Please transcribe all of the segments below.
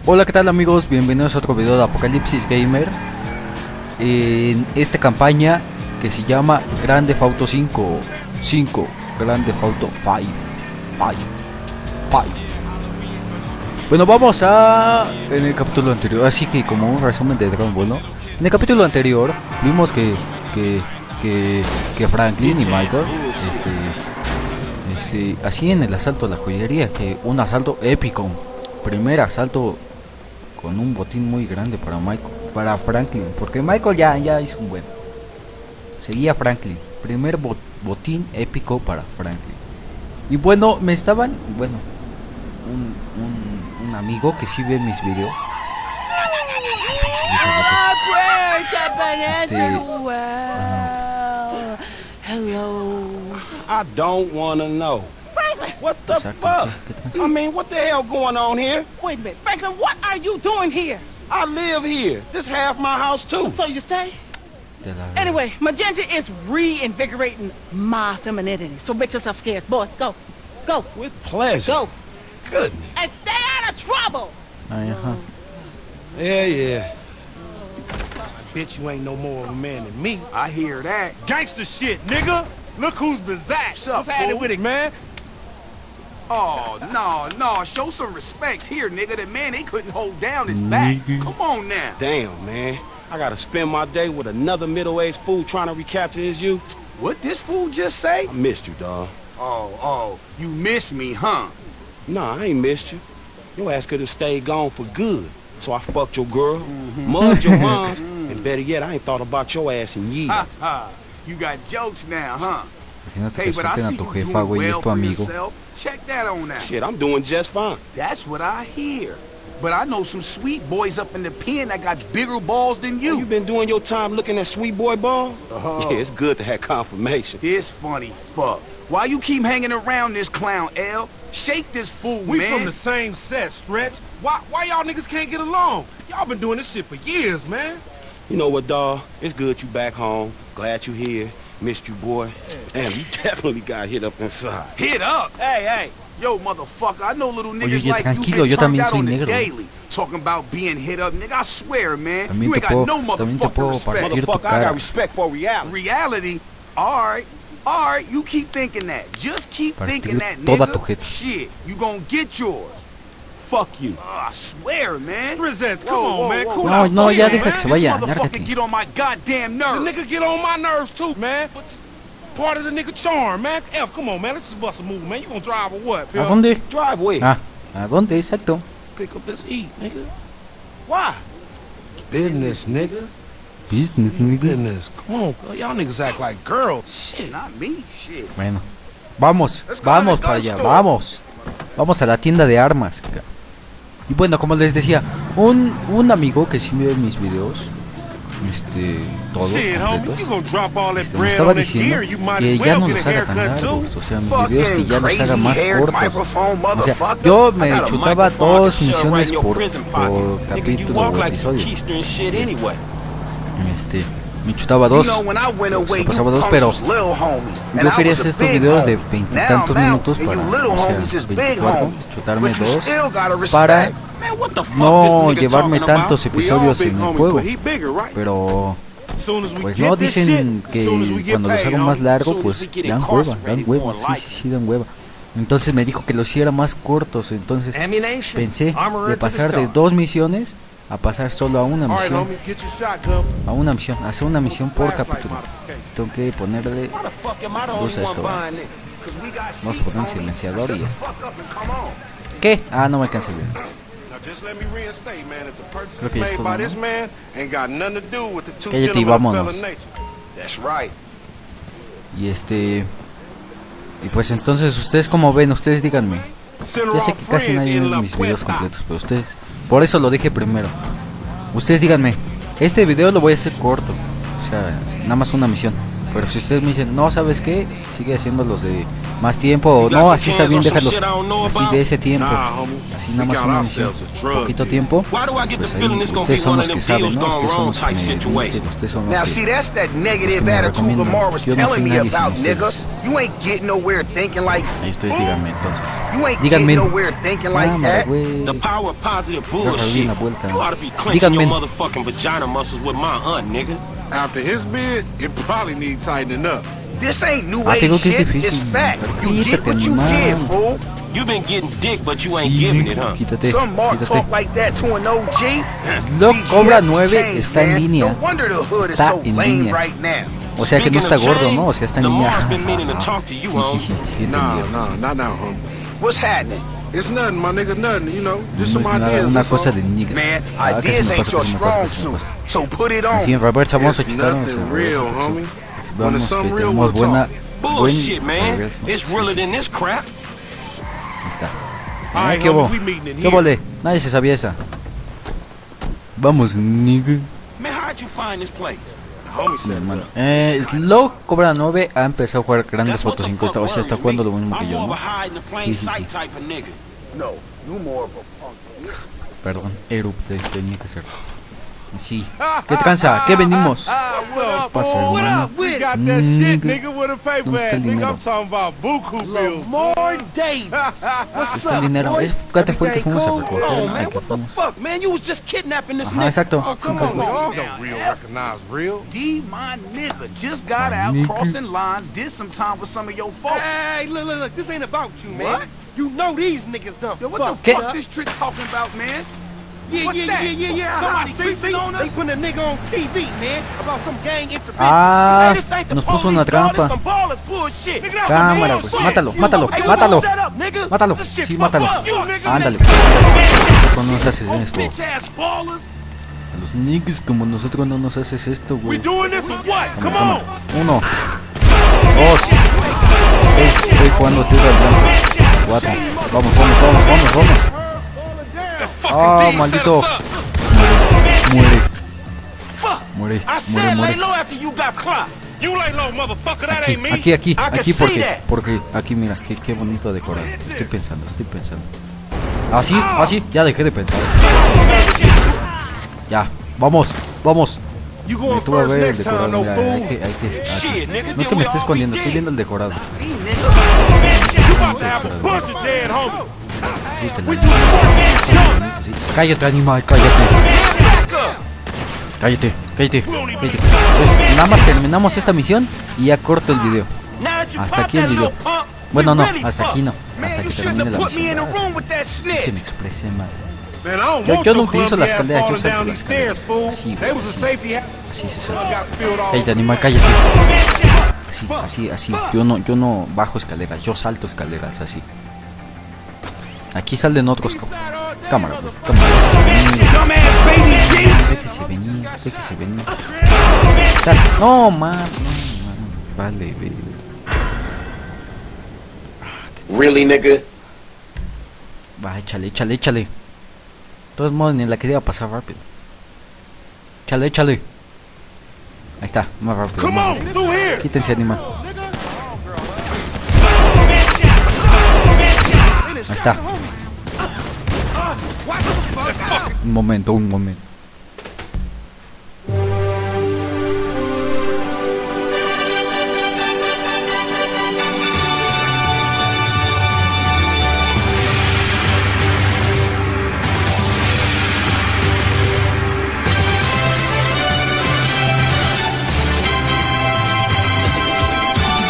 Hola, ¿qué tal amigos? Bienvenidos a otro video de Apocalipsis Gamer. En esta campaña que se llama Grand Theft Auto 5 Grand Theft Auto 5. Bueno, vamos a... En el capítulo anterior, así que como un resumen de Dragon Ball, ¿no? En el capítulo anterior vimos que Franklin y Michael hacían el asalto a la joyería, que un asalto épico. Primer asalto con un botín muy grande para Franklin, porque Michael ya hizo un buen. Seguía Franklin, primer botín épico para Franklin. Y bueno, un amigo que sí ve mis videos. Hello. I don't want to know. Franklin, what the fuck? I mean, what the hell going on here? Wait a minute. Franklin, what are you doing here? I live here. This half my house, too. So you say? Anyway, Magenta is reinvigorating my femininity. So make yourself scarce. Boy, go. Go. With pleasure. Go. Good. And stay out of trouble. Yeah. Bitch, you ain't no more of a man than me. I hear that. Gangsta shit, nigga. Look who's bazacked. What's at it with it, man? Oh, no. Show some respect here, nigga. The man, they couldn't hold down his back. Come on now. Damn, man. I gotta spend my day with another middle-aged fool trying to recapture his youth. What this fool just say? I missed you, dawg. Oh, you missed me, huh? Nah, I ain't missed you. Your ass could have stayed gone for good. So I fucked your girl, mugged your mom, and better yet, I ain't thought about your ass in years. You got jokes now, huh? Imagínate que suelten a tu jefa, güey, y es tu amigo. Check that on out. Shit, I'm doing just fine. That's what I hear. But I know some sweet boys up in the pen that got bigger balls than you. You been doing your time looking at sweet boy balls? Yeah, it's good to have confirmation. This funny fuck. Why you keep hanging around this clown, L? Shake this fool, we man. We from the same set, Stretch. Why y'all niggas can't get along? Y'all been doing this shit for years, man. You know what, dawg? It's good you back home. Glad you here. Missed you, boy. Damn, you definitely got hit up inside. Hit up? Hey. Yo, motherfucker, I know little niggas Oye, like tranquilo, you yo get turned también out soy on the negro. daily. Talking about being hit up, nigga, I swear, man. También You te ain't got puedo, no también te motherfucking puedo respect. partir tu Motherfucker, I cara. got respect for reality. Reality? Alright, you keep thinking that. Just keep thinking that, toda tu nigga. jeta. Shit, you gonna get yours. Fuck you. I swear, man. Presents, come on, man. Cool No, out. no, ya Chill, deja que se man. vaya, This motherfucker lárgate. get on my goddamn nerves. The nigga get on my nerves too, man. Part of the nigga charm, man. F, come on, man. Let's just bust a move, man. You gonna drive or what, ¿A Phil? dónde? Drive where? ¿A dónde? Exacto. Pick up this heat, nigga. Why? Business, nigga. Business, nigga. Business. Come on, y'all niggas act like girls. Shit, not me. Shit. Bueno, vamos para allá, vamos a la tienda de armas. Y bueno, como les decía, un amigo que sí ve mis videos, todos completos, me estaba diciendo que ya no los haga tan largos, o sea, mis videos que ya los haga más cortos. O sea, yo me chutaba 2 misiones por capítulo o episodio. Me chutaba 2, pasaba 2, pero yo quería hacer estos videos de 20 y tantos minutos para, o sea, 24, chutarme 2 para no llevarme tantos episodios en el juego. Pero pues no, dicen que cuando los hago más largo pues dan hueva, sí dan hueva. Entonces me dijo que los hiciera más cortos, entonces pensé de pasar de 2 misiones a pasar solo a una misión. Hacer una misión por capítulo. Tengo que ponerle luz a esto. Vamos a poner un silenciador y esto. ¿Qué? No me alcanza bien. Creo que ya es todo, ¿no? Cállate y vámonos. Y pues entonces, ¿ustedes cómo ven? Ustedes díganme. Ya sé que casi nadie ve mis videos completos, pero ustedes... Por eso lo dije primero. Ustedes díganme, este video lo voy a hacer corto, o sea, nada más una misión. Pero si ustedes me dicen, no, ¿sabes qué? Sigue haciendo los de más tiempo, o no, así está bien, déjalos así de ese tiempo. Así nada más una misión, poquito tiempo. Pues ahí, ustedes son los que saben, ¿no? Ustedes son los que me dicen, ustedes son los que me recomiendan. Yo no soy nadie sin ustedes. You ain't getting nowhere thinking like. Ahí estoy, díganme entonces. You ain't Díganme. getting nowhere thinking like Cámara, that. güey. The power of positive Agarra bien bullshit. la vuelta. You ought to be clenching your Díganme. motherfucking vagina muscles with my aunt, nigga. After his bid, it probably needs tightening up. This ain't new Ah, te age digo que es shit. difícil. It's fact. You get Quítate, what you animal. get, fool. You been getting dick, but you ain't Sí, giving it, huh? quítate, Some mark quítate. talk like that to an OG. Lo CGF Cobra has 9 changed, está en man. línea. No wonder the hood is Está so en lame línea. right now. O sea que no está gordo, ¿no? O sea, está en línea. Lamar's been meaning to talk to you, Sí, sí, sí, Nah, entendí. not now, homie. What's happening? It's nothing, my nigga, nothing, you know. Just No some es nada, ideas. una that's cosa all. de niggas. Man, Ah, que se ideas me ain't pasa, your que se me pasa, strong que se me suit. pasa. So put it En fin, on. reversa, vamos a It's chutarnos. nothing real, homie. When Vamos it's que something real, tenemos we'll buena. talk. Bullshit, Buen man. reverso. It's realer than this crap. Ahí está. All right, ¿Qué hubo? homie, we meeting in ¿Qué here. vole? Nadie se sabía esa. Vamos, nigga. Man, how'd you find this place? Homie said, Hermano. Slow Cobra 9 ha empezado a jugar grandes fotos 5. O sea, está jugando lo mismo que I'm yo, more ¿no? of a hide in the plain Sí, sí, sight sí. type of nigga. No, you more of a punk. Perdón, erupte, tenía que ser. Sí. ¿Qué tranza? ¿Qué venimos? What pasa, up? hermano? We got that shit, Nigga. nigga, with a paper ¿Dónde está ass. el Nigga, dinero? I'm talking about buku bills. Lamar Davis. What's Está el up, dinero. boy? ¿Cuánto fue el que fuimos a Hold recoger? on, Ay, man. que What the fuimos. fuck, man? You was just kidnapping this Ajá, nigga. exacto. Oh, come Cinco on, pesos. dog. Don't real recognize real. D, my nigga, just got My out nigga. crossing lines, did some time with some of your folks. Hey, look. This ain't about you, man. What? You know these niggas done. Yo, what fucked the ¿Qué? fuck this trick talking about, man? Yeah, What's that? yeah. Somebody See, creeping on they us? putting a nigga on TV, man, about some gang intervention. Ah, Hey, this ain't the nos puso police, una dog, this trampa. some ballers bullshit. Nigga, Cámara, man, güey. Mátalo, mátalo, Hey, mátalo. shut up, nigga. Mátalo. This shit Sí, fucked mátalo. up. You nigga, Ándale. Nosotros no nos haces esto. Bitch ass ballers. A los niggas como nosotros no nos haces esto, We güey. doing this or what? Come Cámara, on. cámara. 1, 2, 3. Estoy jugando tiro al blanco. 4. Vamos. Ah, maldito. Muere. I said lay low after you got clocked. You lay low, motherfucker. That ain't me. Aquí, I can see that. porque aquí mira, qué bonito decorado. Estoy pensando. Así, ya dejé de pensar. Ya, vamos. You Me going detuve a first ver el next time, decorado, no mira, fool. Shit, nigga, no es que me esté escondiendo, estoy viendo el decorado. You about to have a bunch of dead homies. Justo el We anime. doing this Está bonito, sí. Cállate, animal, cállate. Entonces, nada más terminamos esta misión y ya corto el video. Hasta aquí el video. Bueno, no, hasta aquí no. Hasta que termine la misión. Es que me expresé mal. Man, I don't Yo want no your utilizo las clumsy escaleras, ass yo falling salto down las these stairs, escaleras. fool. Así, They was a así. safety hazard. Así se Got salta. spilled all Cállate, animal, Así. Yo no bajo escaleras, yo salto escaleras, así. Aquí salen otros cámara, güey. Dumbass baby G. Déjese venir. No, más. Vale, ve. Really, nigga? Va, échale. De todos modos, ni la quería pasar rápido. Échale. Ahí está, más rápido. Come on, through here. Quítense, animal. Ahí está. Un momento.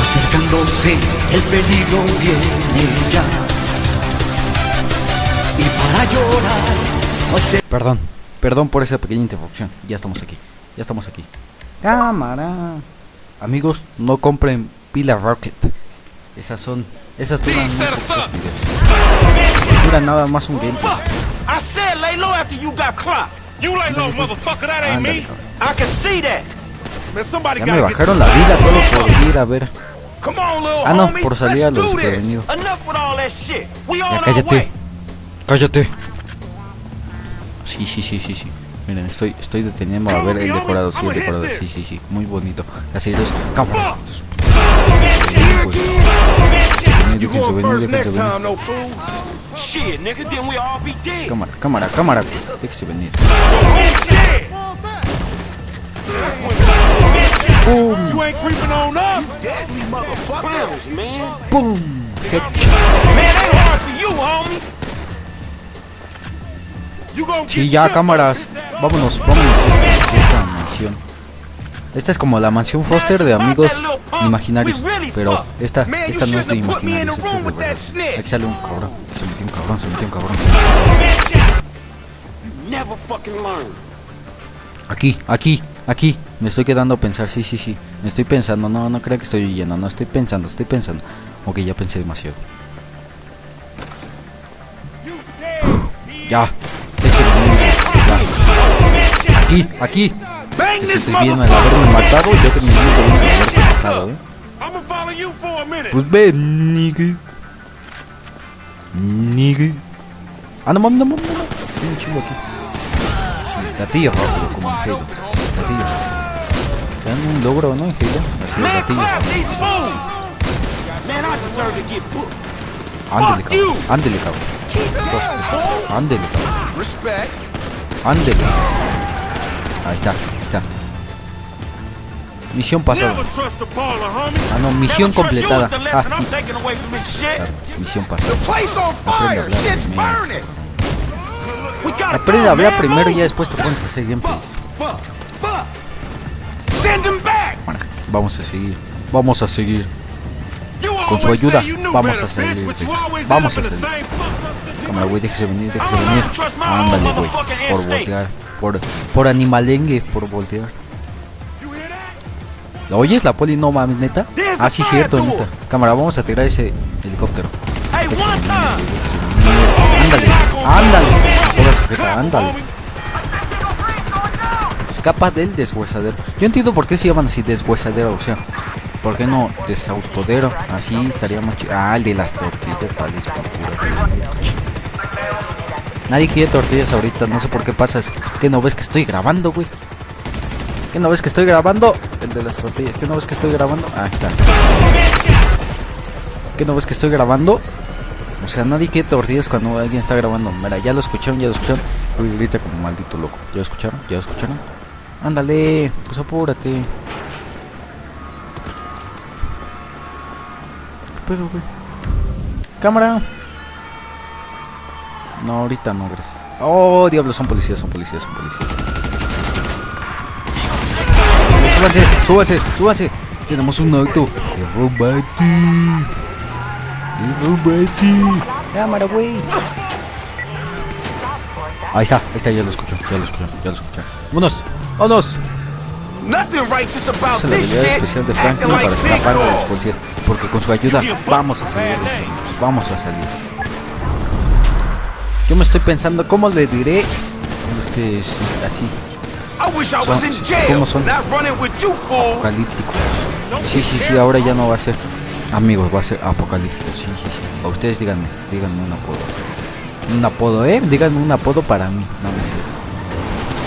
Acercándose, el peligro viene ya. Y para llorar, Perdón por esa pequeña interrupción. Ya estamos aquí. Cámara. Amigos, no compren pila Rocket. Esas duran muy pocos videos. Duran nada más un gameplay. I said lay low after you got clocked. You lay low, motherfucker. That ain't Ándale, me. cabrón. I can see that. Man, somebody Ya me gotta get bajaron la vida todo por ir a ver. Come on, little Ah, no, homie. por salir a Let's lo do this. desprevenido. Enough with all that shit. We on Ya our cállate. way. Sí. Miren, estoy deteniendo a ver el decorado, sí, sí. Muy bonito. Caseros, cámara. You going first next time, no fool. Shit, nigga, then we all be dead. Cámara. Déjese venir. Go home dead. ¡Pum! You ain't creeping on up. Deadly motherfuckers, man. ¡Pum! Headshot. Man, ain't hard for you, homie. You gonna Sí, get ya, shot, cámaras. bitch ass. Vámonos de esta mansión. Esta es como la mansión Foster de amigos imaginarios. Pero esta no es de imaginarios, esta es de verdad. Aquí sale un cabrón. Se metió un cabrón, se metió un cabrón. Never fucking learn. Aquí. Me estoy quedando a pensar, sí. Me estoy pensando, no creo que estoy huyendo, no estoy pensando. Ok, ya pensé demasiado. Ya. Aquí. Te sientes bien al haberme matado, yo te me siento bien al haberte matado, I'ma follow you for a minute. Pues ven, nigga. Ah, no mames. Hay un chingo aquí. Sí, gatillo rápido, como en Halo. Gatillo rápido. Te dan un logro, ¿no? En Halo. Así de Man, gatillo. clap these fools. Man, I deserve to get booked. Ándele, cabrón. Ándele, cabrón. Respect. Ándele. Ahí está. Misión pasada. Never trust the parlor, homie. Ah, no, misión completada. The Ah, lesson I'm sí. taking away from this shit. Claro, misión pasada. Place on Aprende a fire. hablar Shit's primero. burning. We gotta Aprende go, a hablar man. primero y Move. ya después te pones a hacer gameplays. Send him back. Bueno, vamos a seguir. You Con su always ayuda, say you knew vamos better, a salir bitch, but de you esto. always Vamos end a up in the salir. same fucked up situation. Cámara, güey, déjese venir. Ándale, güey. Por voltear. Por animalengue, por voltear. You hear that? ¿La oyes? La poli, no mames, neta. Ah, sí, cierto, neta. Cámara, vamos a tirar ese helicóptero. Hey, one time. Ándale. Toda sujeta, ándale. Escapa del deshuesadero. Yo entiendo por qué se llaman así deshuesadero, o sea. ¿Por qué no desautodero? Así estaría más chido. Ah, el de las tortillas, vale, es por pura. Nadie quiere tortillas ahorita, no sé por qué pasas. ¿Qué no ves que estoy grabando, güey? ¿Qué no ves que estoy grabando? El de las tortillas. ¿Qué no ves que estoy grabando? Ah, ahí está. ¿Qué no ves que estoy grabando? O sea, nadie quiere tortillas cuando alguien está grabando. Mira, ya lo escucharon. Uy, grita como maldito loco. ¿Ya lo escucharon? Ándale, pues apúrate. Pero, güey. Cámara. No, ahorita no, gracias. Oh, diablos, son policías. Súbanse. Tenemos un auto. Robati. Cámara, güey. Ahí está, ya lo escucho. ¡Vámonos! Nothing righteous about Usa la this habilidad shit. especial de Acting Franklin like para big escapar de los dog. policías. Porque con su ayuda vamos a salir de esto. Vamos a salir. Yo me estoy pensando cómo le diré a los que sí, así I wish I Son- was in jail, ¿cómo son? not running with you fools. apocalípticos. Sí, ahora ya no va a ser amigos, va a ser apocalíptico. Sí. A ustedes díganme un apodo. Un apodo, díganme un apodo para mí. No me sé.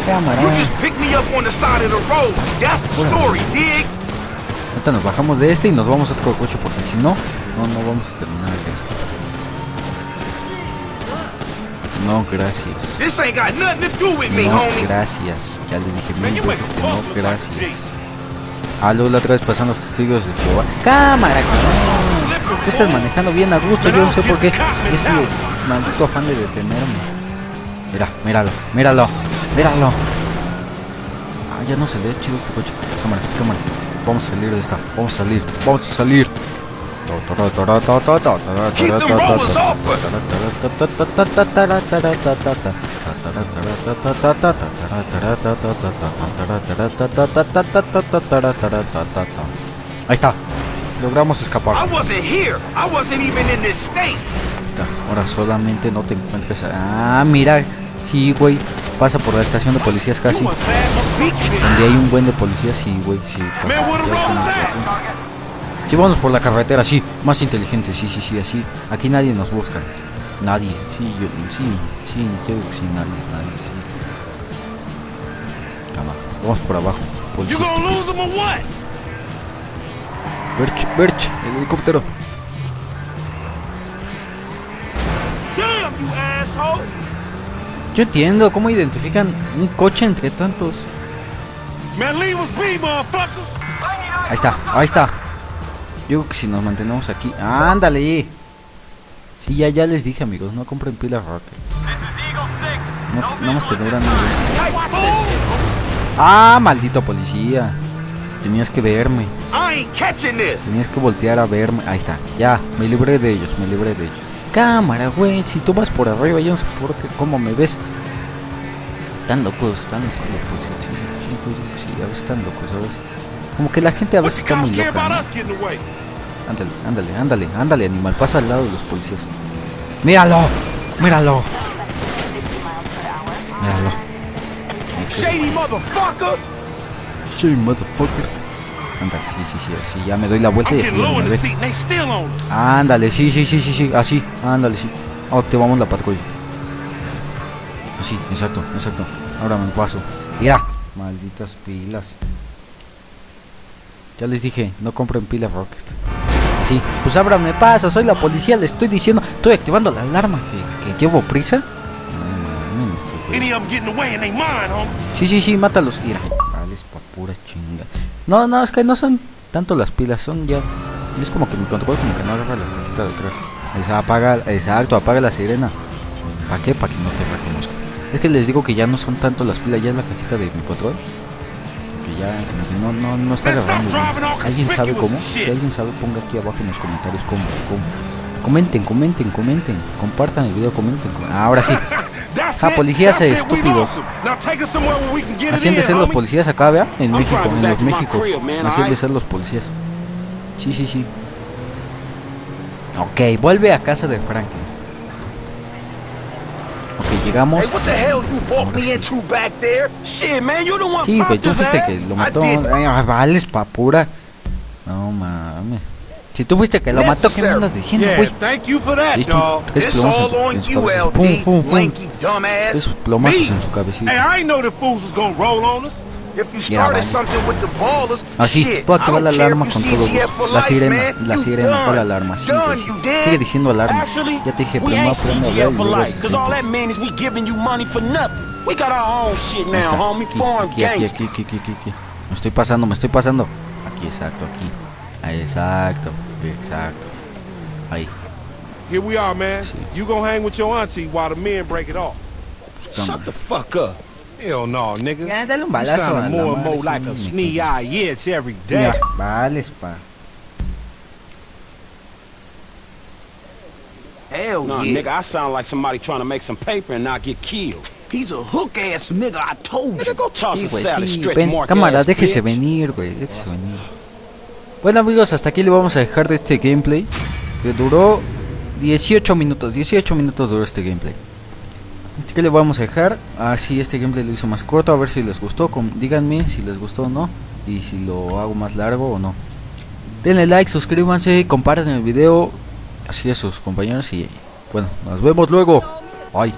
Cámara. You just picked me up on the side of the road. That's the story, dig? Ahorita nos bajamos de este y nos vamos a otro coche porque si no vamos a terminar esto. No, gracias. This ain't got nothing to do with me, No, homie. gracias. Ya le dije Man, mil you make veces a que fuck no, look like gracias. Jesus. Luego la otra vez pasan los testigos de Jehová. Cámara, cabrón. Tú estás manejando bien a gusto, yo no sé por qué. Ese maldito afán de detenerme. Míralo. Ah, ya no se ve chido este coche. Cámara. Vamos a salir de esta. Vamos a salir. Keep them rollers off Ahí está. Logramos escapar. I wasn't here. I wasn't even in this state. Está. Ahora solamente no te encuentres. Ah, mira. Sí, güey. Pasa por la estación de policías casi. You a sad motherfucker. Donde hay un buen de policías, sí, güey. Sí, pasa. Man, where the Ya ves que road nos at? detienen. Sí, vamos por la carretera, sí. Más inteligente, sí, así. Aquí nadie nos busca. Nadie. Sí, yo digo que sí, nadie, sí. Cámara. Vamos por abajo. You Policía gonna estúpido. lose them or what? Birch, el helicóptero. Damn, you asshole. Yo entiendo cómo identifican un coche entre tantos. Man, leave us be, motherfuckers. Ahí está, ahí está. Yo creo que si nos mantenemos aquí. ¡Ándale! Sí, ya les dije, amigos, no compren pilas Rockets. No más te duran. ¡Ah, maldito policía! Tenías que verme. Tenías que voltear a verme. Ahí está, ya, me libré de ellos, Cámara, güey, si tú vas por arriba, yo no sé por qué, cómo me ves. Tan locos los policías. Sí, a veces están locos, ¿sabes? Como que la gente a veces está muy loca, ¿no? Ándale, animal, pasa al lado de los policías. ¡Míralo! Shady motherfucker. Ándale, sí, ya me doy la vuelta y así me ve. Ándale, sí, así, ándale, sí. Activamos la patrulla. Así, exacto. Ahora me paso. Mira, malditas pilas. Ya les dije, no compren pilas Rocket. Así, pues ábrame paso, soy la policía, le estoy diciendo, estoy activando la alarma, que llevo prisa. Sí, mátalos. Mira, vales pa' pura chinga. No, es que no son tanto las pilas, son ya. Es como que mi control como que no agarra la cajita de atrás. Apaga la sirena. ¿Para qué? Para que no te reconozca. Es que les digo que ya no son tanto las pilas, ya es la cajita de mi control. Que ya como que no está agarrando bien. ¿Alguien sabe cómo? Si alguien sabe, ponga aquí abajo en los comentarios cómo. Comenten. Compartan el video, comenten. Ahora sí. Policías estúpidos. Así han de ser los policías acá, vea. En México, en los Méxicos. Así han de ser los policías. Sí. Ok, vuelve a casa de Franklin. Ok, llegamos. Sí, güey, tú fuiste que lo mató. Vales pa' pura. No mames. Si tú fuiste que lo mató, ¿qué me andas diciendo, güey? Listo, tres plomazos en su cabeza. Pum. Tres plomazos en su cabecita. Mira, vale. Así, puedo activar la alarma con todo gusto. La sirena, con la alarma. Sí, güey, sí. Sigue diciendo alarma. Ya te dije, pero no aprende a hablar y luego haces aquí. Me estoy pasando. Aquí, exacto, aquí. Ahí, exacto. Ahí. Here we are, man. Sí. You gonna hang with your auntie while the men break it off. Shut the fuck up. Hell no, nigga. Ya, dale un balazo a la more and madre, more like a snee-eye itch every day. Mira, vales pa. Hell no, nigga, I sound like somebody trying to make some paper and not get killed. He's a hook ass nigga, I told you. Nigga, go toss Sí, a güey, salad sí, stretch ven, mark cámara, ass déjese bitch. venir, güey, Bueno, amigos, hasta aquí le vamos a dejar de este gameplay. Que duró 18 minutos. 18 minutos duró este gameplay. Así que le vamos a dejar. Así este gameplay lo hizo más corto. A ver si les gustó. Díganme si les gustó o no. Y si lo hago más largo o no. Denle like, suscríbanse, compartan el video. Así a sus compañeros. Y bueno, nos vemos luego. Bye.